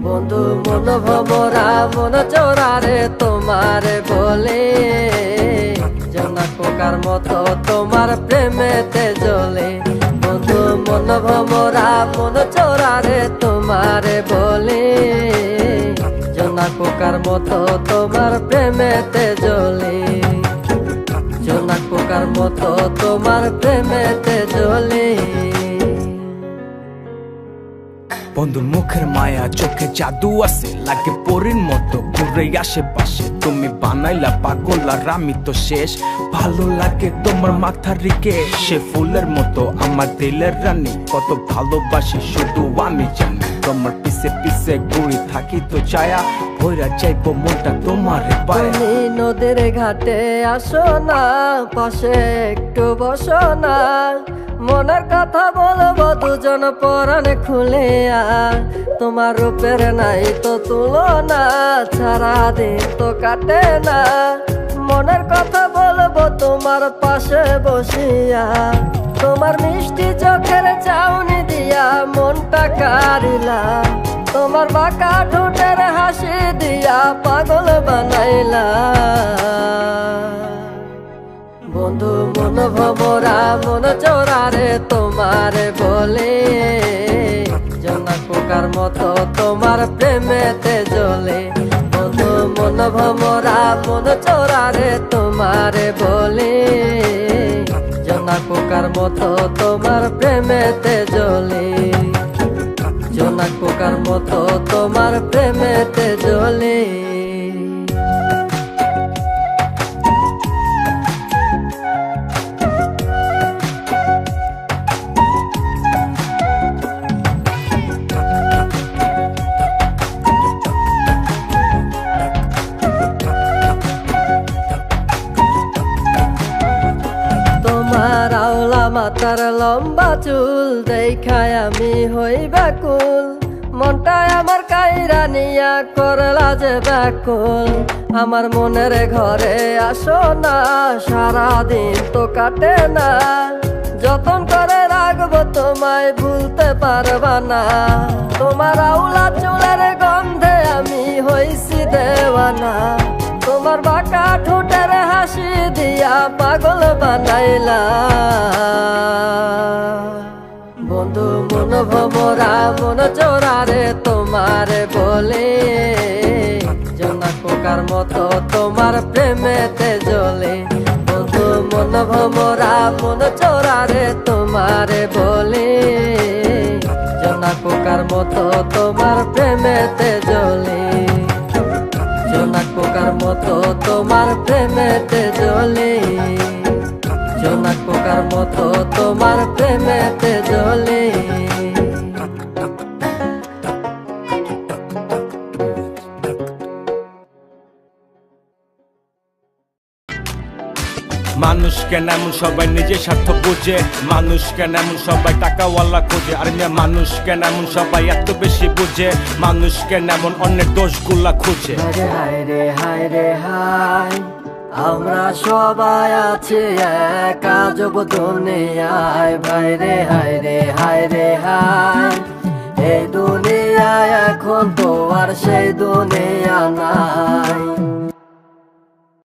বন্ধু মন ভমরা মন চোরারে তোমারে বলে জনা পোকার মতো তোমার প্রেমেতে জ্বলে। বন্ধু মন ভমরা মন চোরারে তোমারে বলে জনা পোকার মতো তোমার প্রেমেতে জ্বলে। জনা পোকার মতো তোমার প্রেমেতে জ্বলে। বন্ধুর মুখের মায়া চোখে জাদু আছে, লাগে পরীর মতো ঘুরে আশেপাশে। তুমি বানাইলা পাগল আর আমি তো শেষ। ভালো লাগে তোমার মাথার রিকে, সে ফুলের মতো আমার দিলের রানী। কত ভালোবাসি শুধু আমি জানি, তোমার পিছে পিছে ঘুরি থাকি তো ছায়া ভৈরা যাইবো মনটা তোমার পায়ে। তুমি নদীর ঘাটে আসো না, পাশে একটু বসো না, মনের কথা বলবো দুজন পরাণ খুলে। তোমার রূপের নাই তো তুলনা, সারাদিন তো কাটে না, মনের কথা বলবো তোমার পাশে বসিয়া। তোমার মিষ্টি চোখের চাউনি দিয়া মনটা কারিলা, তোমার বাঁকা ঠোঁটের হাসি দিয়া পাগল বানাইলা। বন্ধু মন ভমরা মন চোরারে তোমারে বলে জনা পোকার মতো তোমার প্রেমেতে জ্বলে। বন্ধু মন ভমরা মন চোরারে তোমারে বলে জনা পোকার মতো তোমার প্রেমেতে জ্বলে। জনা পোকার মতো তোমার প্রেমেতে জ্বলে। তোমার আওলা মাথার লম্বা চুল দেখায় আমি হই ব্যাকুল, মনটায় আমার কাইরা নিয়া করলা যে ব্যাকুল। আমার মনের ঘরে আসো না, সারাদিন তো কাটে না, যতন করে রাখবো তোমায় ভুলতে পারবা না। তোমার আওলা চুলের গন্ধে আমি হইছি দেওয়ানা, তোমার বাঁকা ঠোঁটের হাসি দিয়া পাগল বানাইলা। বন্ধু মন ভমরা মন চোরারে তোমারে বলে জনা পোকার মতো তোমার প্রেমেতে জ্বলে। বন্ধু মন ভমরা মন চোরারে তোমারে বলে জনা পোকার মতো তোমার প্রেমেতে জ্বলে। জনা পোকার মতো তোমার প্রেমেতে জ্বলে। জনা পোকার মতো তোমার প্রেমেতে জ্বলে। মানুষ কেন এমন সবাই নিজের স্বার্থ বুঝে, মানুষ কেন এমন সবাই টাকাওয়ালা খোঁজে। আর মানুষ কেন এমন সবাই এত বেশি বুঝে, মানুষ কেন এমন অন্যের দোষগুলা খুঁজে। হায় রে হায় রে হায়, আমরা সবাই আছি এক আজব দুনিয়ায়। ভাই রে হায় রে হায় রে হায়, এই দুনিয়ায় এখন তো আর সেই দুনিয়া নাই।